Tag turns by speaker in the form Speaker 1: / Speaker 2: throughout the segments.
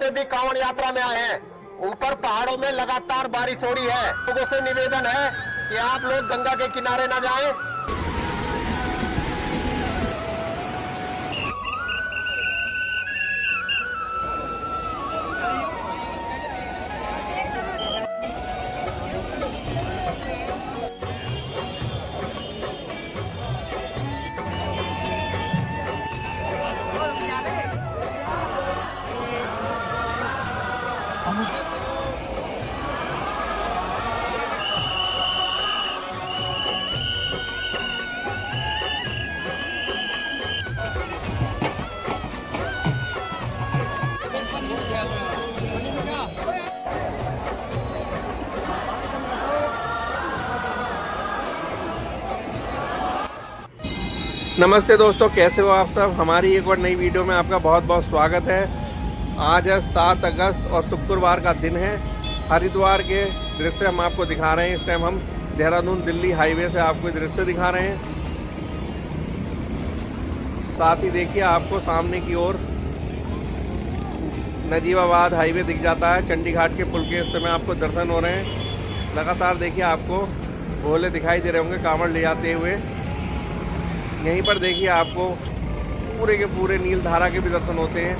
Speaker 1: में भी कांवड़ यात्रा में आए हैं। ऊपर पहाड़ों में लगातार बारिश हो रही है। लोगों से निवेदन है कि आप लोग गंगा के किनारे न जाएं।
Speaker 2: नमस्ते दोस्तों, कैसे हो आप सब। हमारी एक और नई वीडियो में आपका बहुत बहुत स्वागत है। आज है 7 अगस्त और शुक्रवार का दिन है। हरिद्वार के दृश्य हम आपको दिखा रहे हैं। इस टाइम हम देहरादून दिल्ली हाईवे से आपको दृश्य दिखा रहे हैं। साथ ही देखिए आपको सामने की ओर नजीबाबाद हाईवे दिख जाता है। चंडीघाट के पुल के इस समय आपको दर्शन हो रहे हैं। लगातार देखिए आपको भोले दिखाई दे रहे होंगे कांवड़ ले जाते हुए। यहीं पर देखिए आपको पूरे के पूरे नील धारा के भी दर्शन होते हैं।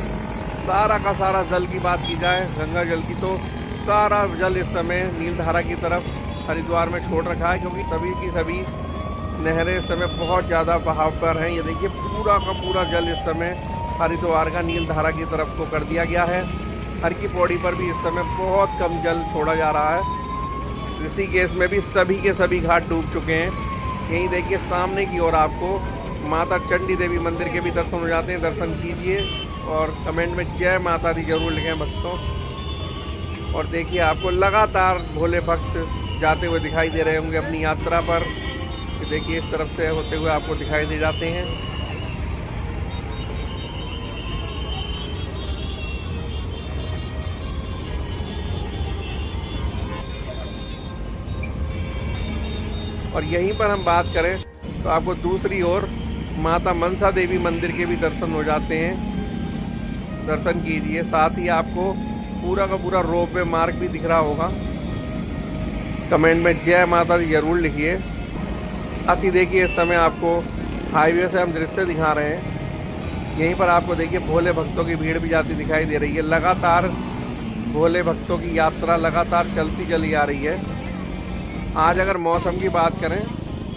Speaker 2: सारा का सारा जल की बात की जाए, गंगा जल की, तो सारा जल इस समय नील धारा की तरफ हरिद्वार में छोड़ रखा है, क्योंकि सभी की सभी नहरें इस समय बहुत ज़्यादा बहाव पर हैं। ये देखिए पूरा का पूरा जल इस समय हरिद्वार का नील धारा की तरफ को कर दिया गया है। हर की पौड़ी पर भी इस समय बहुत कम जल छोड़ा जा रहा है। ऋषिकेश में भी सभी के सभी घाट डूब चुके हैं। यहीं देखिए सामने की ओर आपको माता चंडी देवी मंदिर के भी दर्शन हो जाते हैं। दर्शन कीजिए और कमेंट में जय माता दी जरूर लिखें भक्तों। और देखिए आपको लगातार भोले भक्त जाते हुए दिखाई दे रहे होंगे अपनी यात्रा पर। देखिए इस तरफ से होते हुए आपको दिखाई दे जाते हैं। और यहीं पर हम बात करें तो आपको दूसरी ओर माता मनसा देवी मंदिर के भी दर्शन हो जाते हैं। दर्शन कीजिए। साथ ही आपको पूरा का पूरा रोपवे मार्ग भी दिख रहा होगा। कमेंट में जय माता दी जरूर लिखिए। साथ ही देखिए इस समय आपको हाईवे से हम दृश्य दिखा रहे हैं। यहीं पर आपको देखिए भोले भक्तों की भीड़ भी जाती दिखाई दे रही है। लगातार भोले भक्तों की यात्रा लगातार चलती चली आ रही है। आज अगर मौसम की बात करें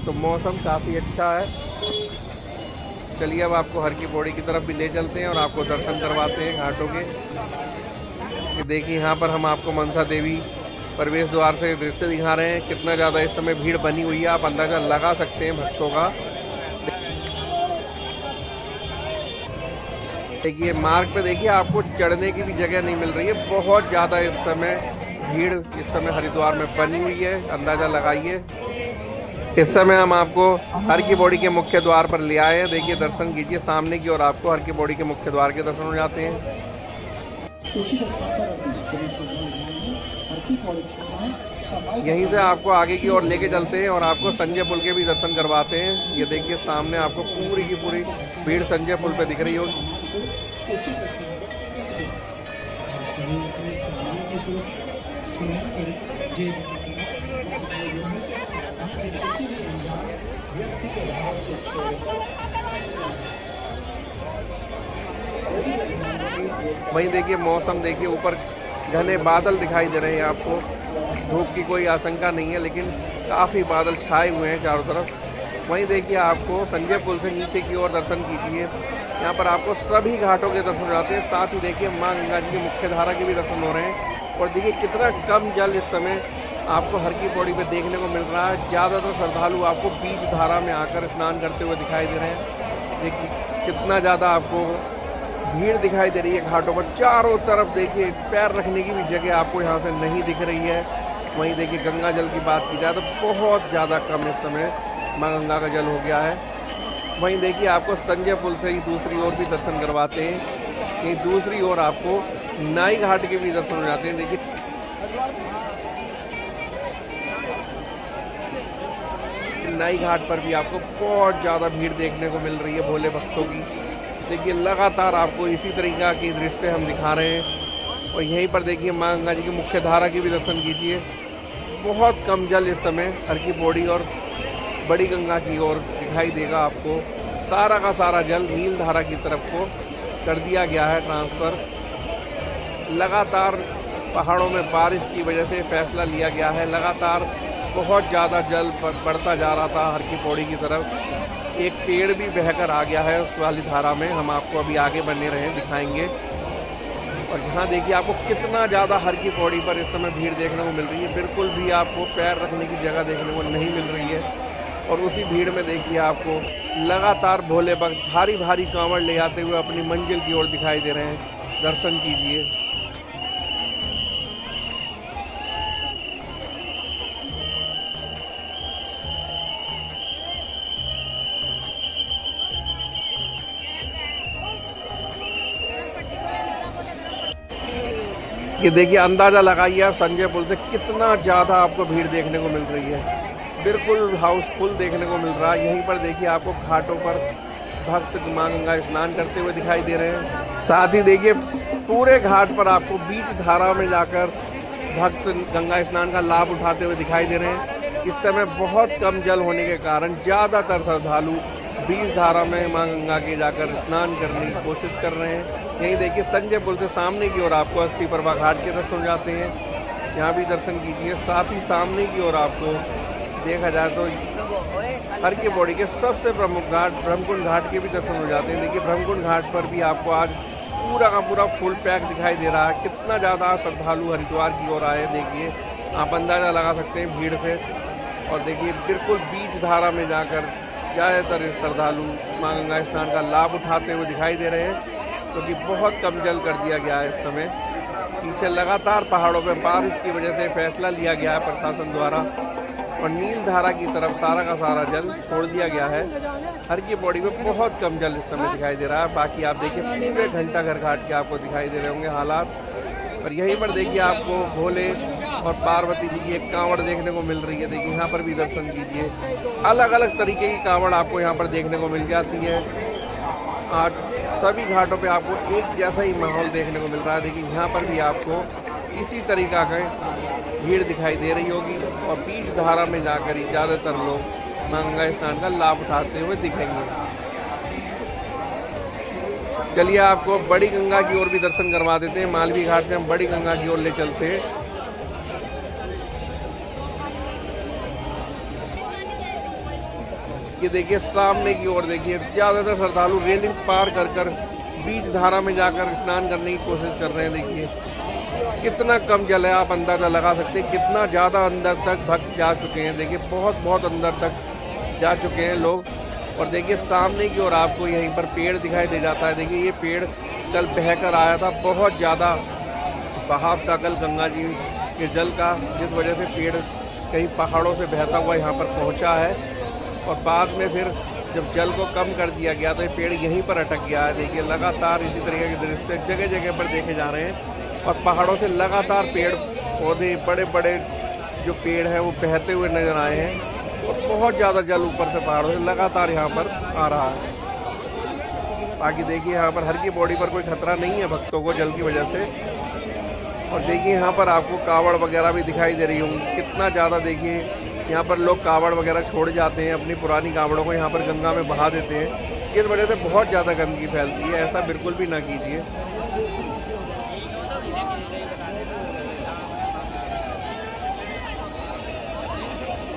Speaker 2: तो मौसम काफ़ी अच्छा है। चलिए अब आपको हर की पौड़ी की तरफ भी ले चलते हैं और आपको दर्शन करवाते हैं घाटों के। कि देखिए यहाँ पर हम आपको मनसा देवी प्रवेश द्वार से दृश्य दिखा रहे हैं। कितना ज़्यादा इस समय भीड़ बनी हुई है, आप अंदाज़ा लगा सकते हैं भक्तों का। देखिए मार्ग पे देखिए आपको चढ़ने की भी जगह नहीं मिल रही है। बहुत ज़्यादा इस समय भीड़ इस समय हरिद्वार में बनी हुई है, अंदाज़ा लगाइए। इस समय हम आपको हर की पौड़ी के मुख्य द्वार पर ले आए हैं। देखिए दर्शन कीजिए। सामने की ओर आपको हर की पौड़ी के मुख्य द्वार के दर्शन हो जाते हैं। यहीं से आपको आगे की ओर लेके चलते हैं और आपको संजय पुल के भी दर्शन करवाते हैं। ये देखिए सामने आपको पूरी की पूरी भीड़ संजय पुल पे दिख रही होगी। वहीं देखिए मौसम देखिए, ऊपर घने बादल दिखाई दे रहे हैं आपको। धूप की कोई आशंका नहीं है, लेकिन काफ़ी बादल छाए हुए हैं चारों तरफ। वहीं देखिए आपको संजय पुल से नीचे की ओर दर्शन कीजिए। यहाँ पर आपको सभी घाटों के दर्शन हो जाते हैं। साथ ही देखिए माँ गंगा जी की मुख्य धारा के भी दर्शन हो रहे हैं। और देखिए कितना कम जल इस समय आपको हर की पौड़ी पे देखने को मिल रहा है। ज़्यादातर श्रद्धालु आपको बीच धारा में आकर स्नान करते हुए दिखाई दे रहे हैं। देखिए कितना ज़्यादा आपको भीड़ दिखाई दे रही है घाटों पर। चारों तरफ देखिए पैर रखने की भी जगह आपको यहाँ से नहीं दिख रही है। वहीं देखिए गंगा जल की बात की जाए तो बहुत ज़्यादा कम इस समय माँ गंगा का जल हो गया है। वहीं देखिए आपको संजय पुल से ही दूसरी ओर भी दर्शन करवाते हैं। कि दूसरी ओर आपको नाई घाट के भी दर्शन हो जाते हैं। देखिए नाई घाट पर भी आपको बहुत ज़्यादा भीड़ देखने को मिल रही है भोले भक्तों की। देखिए लगातार आपको इसी तरीक़ा की दृश्य हम दिखा रहे हैं। और यहीं पर देखिए माँ गंगा जी की मुख्य धारा की भी दर्शन कीजिए। बहुत कम जल इस समय हर की पौड़ी और बड़ी गंगा की ओर दिखाई देगा आपको। सारा का सारा जल नील धारा की तरफ को कर दिया गया है ट्रांसफ़र। लगातार पहाड़ों में बारिश की वजह से फैसला लिया गया है। लगातार बहुत ज़्यादा जल बढ़ता जा रहा था हर की पौड़ी की तरफ। एक पेड़ भी बहकर आ गया है उस वाली धारा में। हम आपको अभी आगे बने रहे दिखाएंगे। और यहाँ देखिए आपको कितना ज़्यादा हर की पौड़ी पर इस समय भीड़ देखने को मिल रही है। बिल्कुल भी आपको पैर रखने की जगह देखने को नहीं मिल रही है। और उसी भीड़ में देखिए आपको लगातार भोले भक्त भारी भारी कांवड़ ले जाते हुए अपनी मंजिल की ओर दिखाई दे रहे हैं। दर्शन कीजिए। ये देखिए अंदाज़ा लगाइए आप संजय पुल से कितना ज़्यादा आपको भीड़ देखने को मिल रही है। बिल्कुल हाउसफुल देखने को मिल रहा है। यहीं पर देखिए आपको घाटों पर भक्त माँ गंगा स्नान करते हुए दिखाई दे रहे हैं। साथ ही देखिए पूरे घाट पर आपको बीच धारा में जाकर भक्त गंगा स्नान का लाभ उठाते हुए दिखाई दे रहे हैं। इस समय बहुत कम जल होने के कारण ज़्यादातर श्रद्धालु बीच धारा में माँ गंगा के जाकर स्नान करने की कोशिश कर रहे हैं। यहीं देखिए संजय पुल से सामने की ओर आपको अस्थि प्रभा घाट के दर्शन हो जाते हैं। यहाँ भी दर्शन कीजिए। साथ ही सामने की ओर आपको देखा जाए तो हर की पौड़ी के सबसे प्रमुख घाट ब्रह्मकुंड घाट के भी दर्शन हो जाते हैं। देखिए ब्रह्मकुंड घाट पर भी आपको आज पूरा का पूरा फुल पैक दिखाई दे रहा है। कितना ज़्यादा श्रद्धालु हरिद्वार की ओर आए देखिए आप अंदाज़ा लगा सकते हैं भीड़ से। और देखिए बिल्कुल बीच धारा में जाकर ज़्यादातर श्रद्धालु माँ गंगा स्नान का लाभ उठाते हुए दिखाई दे रहे हैं, क्योंकि बहुत कम जल कर दिया गया है इस समय। पीछे लगातार पहाड़ों में बारिश की वजह से फैसला लिया गया है प्रशासन द्वारा और नील धारा की तरफ सारा का सारा जल छोड़ दिया गया है। हर की पौड़ी में बहुत कम जल इस समय दिखाई दे रहा है। बाकी आप देखिए पूरे घंटाघर घाट के आपको दिखाई दे रहे होंगे हालात। और यहीं पर देखिए आपको भोले और पार्वती जी की एक कांवड़ देखने को मिल रही है। देखिए यहाँ पर भी दर्शन कीजिए। अलग अलग तरीके की कांवड़ आपको यहाँ पर देखने को मिल जाती है। आज सभी घाटों पे आपको एक जैसा ही माहौल देखने को मिल रहा है। देखिए यहाँ पर भी आपको इसी तरीका का भीड़ दिखाई दे रही होगी और बीच धारा में जाकर ही ज़्यादातर लोग माँ गंगा स्नान का लाभ उठाते हुए दिखेंगे। चलिए आपको बड़ी गंगा की ओर भी दर्शन करवा देते हैं। मालवी घाट से हम बड़ी गंगा की ओर ले चलते हैं। ये देखिए सामने की ओर देखिए ज़्यादातर श्रद्धालु रेलिंग पार कर बीच धारा में जाकर स्नान करने की कोशिश कर रहे हैं। देखिए कितना कम जल है, आप अंदाज़ा लगा सकते हैं कितना ज़्यादा अंदर तक भक्त जा चुके हैं। देखिए बहुत अंदर तक जा चुके हैं लोग। और देखिए सामने की ओर आपको यहीं पर पेड़ दिखाई दे जाता है। देखिए ये पेड़ कल बहकर आया था, बहुत ज़्यादा बहाव था कल गंगा जी के जल का, जिस वजह से पेड़ कहीं पहाड़ों से बहता हुआ यहाँ पर पहुँचा है। और बाद में फिर जब जल को कम कर दिया गया तो ये पेड़ यहीं पर अटक गया है। देखिए लगातार इसी तरीके के दृश्य जगह जगह पर देखे जा रहे हैं। और पहाड़ों से लगातार पेड़ पौधे बड़े बड़े जो पेड़ हैं वो बहते हुए नज़र आए हैं। और बहुत ज़्यादा जल ऊपर से पहाड़ों से लगातार यहाँ पर आ रहा है। बाकी देखिए यहाँ पर हर की पौड़ी पर कोई खतरा नहीं है भक्तों को जल की वजह से। और देखिए यहाँ पर आपको कावड़ वगैरह भी दिखाई दे रही होंगी। कितना ज़्यादा देखिए यहाँ पर लोग कावड़ वगैरह छोड़ जाते हैं, अपनी पुरानी कावड़ों को यहाँ पर गंगा में बहा देते हैं। इस वजह से बहुत ज़्यादा गंदगी फैलती है। ऐसा बिल्कुल भी ना कीजिए।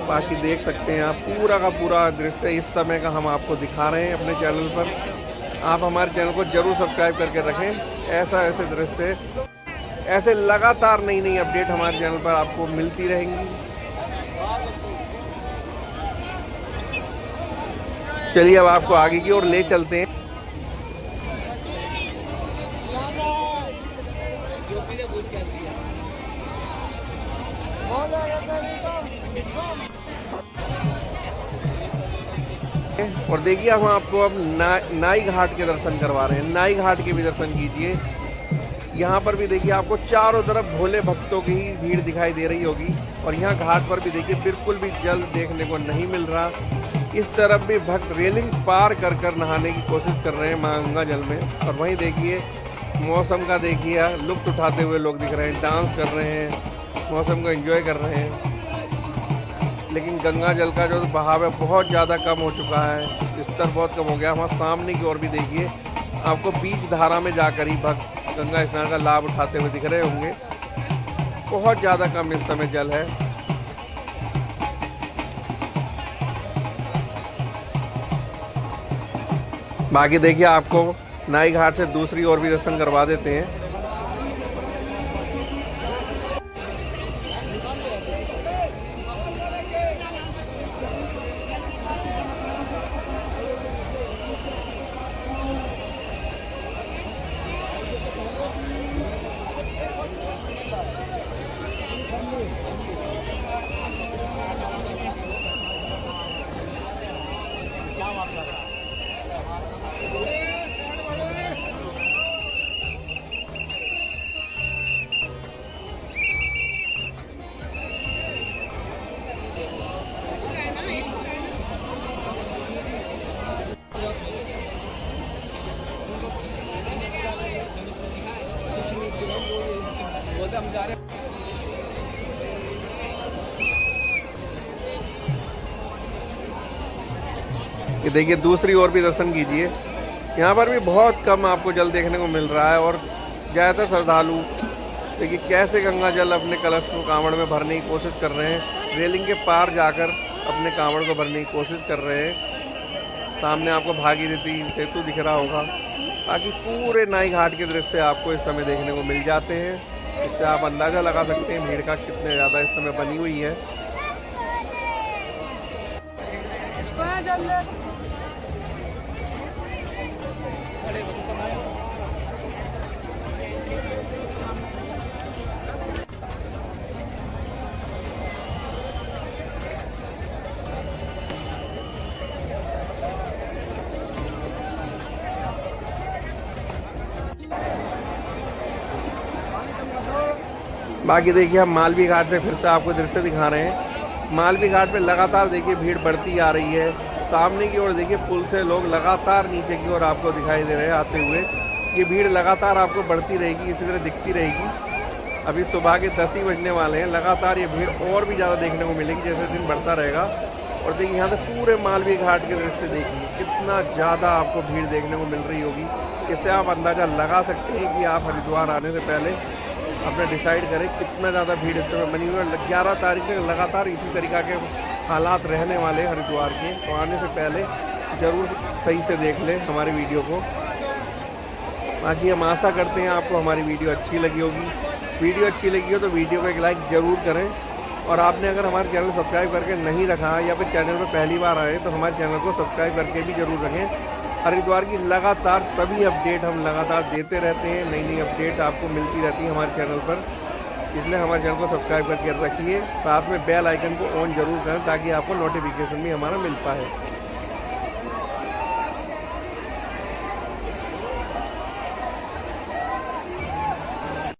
Speaker 2: बाकी देख सकते हैं आप पूरा का पूरा दृश्य इस समय का हम आपको दिखा रहे हैं अपने चैनल पर। आप हमारे चैनल को जरूर सब्सक्राइब करके रखें। ऐसे दृश्य ऐसे लगातार नई अपडेट हमारे चैनल पर आपको मिलती रहेंगी। चलिए अब आपको आगे की ओर ले चलते हैं। और देखिए हम आपको अब नाई घाट के दर्शन करवा रहे हैं। नाई घाट के भी दर्शन कीजिए। यहाँ पर भी देखिए आपको चारों तरफ भोले भक्तों की ही भीड़ दिखाई दे रही होगी। और यहाँ घाट पर भी देखिए बिल्कुल भी जल देखने को नहीं मिल रहा। इस तरफ भी भक्त रेलिंग पार कर नहाने की कोशिश कर रहे हैं माँ गंगा जल में। और वहीं देखिए मौसम का देखिए लुत्फ उठाते हुए लोग दिख रहे हैं, डांस कर रहे हैं, मौसम को एंजॉय कर रहे हैं। लेकिन गंगा जल का जो बहाव है बहुत ज़्यादा कम हो चुका है, स्तर बहुत कम हो गया। वहाँ सामने की ओर भी देखिए, आपको बीच धारा में जाकर ही भक्त गंगा स्नान का लाभ उठाते हुए दिख रहे होंगे। बहुत ज़्यादा कम इस समय जल है। बाकी देखिए, आपको नाई घाट से दूसरी ओर भी दर्शन करवा देते हैं। ये देखिए, दूसरी ओर भी दर्शन कीजिए। यहाँ पर भी बहुत कम आपको जल देखने को मिल रहा है और ज़्यादातर श्रद्धालु देखिए कैसे गंगा जल अपने कलश को कांवड़ में भरने की कोशिश कर रहे हैं। रेलिंग के पार जाकर अपने कांवड़ को भरने की कोशिश कर रहे हैं। सामने आपको भागीरथी सेतु दिख रहा होगा। बाकी पूरे नाई घाट के दृश्य आपको इस समय देखने को मिल जाते हैं। इससे आप अंदाज़ा लगा सकते हैं भीड़ का कितने ज़्यादा इस समय बनी हुई है। बाकी देखिए, हम मालवी घाट से फिर से आपको दृश्य दिखा रहे हैं। मालवी घाट पे लगातार देखिए भीड़ बढ़ती आ रही है। सामने की ओर देखिए, पुल से लोग लगातार नीचे की ओर आपको दिखाई दे रहे हैं आते हुए। ये भीड़ लगातार आपको बढ़ती रहेगी, इसी तरह दिखती रहेगी। अभी सुबह के 10 ही बजने वाले हैं। लगातार ये भीड़ और भी ज़्यादा देखने को मिलेगी जैसे दिन बढ़ता रहेगा। और देखिए, यहाँ से पूरे मालवी घाट के दृश्य देखिए कितना ज़्यादा आपको भीड़ देखने को मिल रही होगी। इससे आप अंदाज़ा लगा सकते हैं कि आप हरिद्वार आने से पहले अपने डिसाइड करें कितना ज़्यादा भीड़ इस समय बनी हुई है। 11 तारीख तक लगातार इसी तरीक़ा के हालात रहने वाले हरिद्वार के। तो आने से पहले ज़रूर सही से देख लें हमारी वीडियो को। बाकी हम आशा करते हैं आपको हमारी वीडियो अच्छी लगी होगी। वीडियो अच्छी लगी हो तो वीडियो को एक लाइक ज़रूर करें। और आपने अगर हमारे चैनल सब्सक्राइब करके नहीं रखा या फिर चैनल पर पहली बार आए तो हमारे चैनल को सब्सक्राइब करके भी ज़रूर रखें। हरिद्वार की लगातार सभी अपडेट हम लगातार देते रहते हैं। नई नई अपडेट आपको मिलती रहती है हमारे चैनल पर, इसलिए हमारे चैनल को सब्सक्राइब करके रखिए। साथ में बेल आइकन को ऑन जरूर करें ताकि आपको नोटिफिकेशन भी हमारा मिल पाए।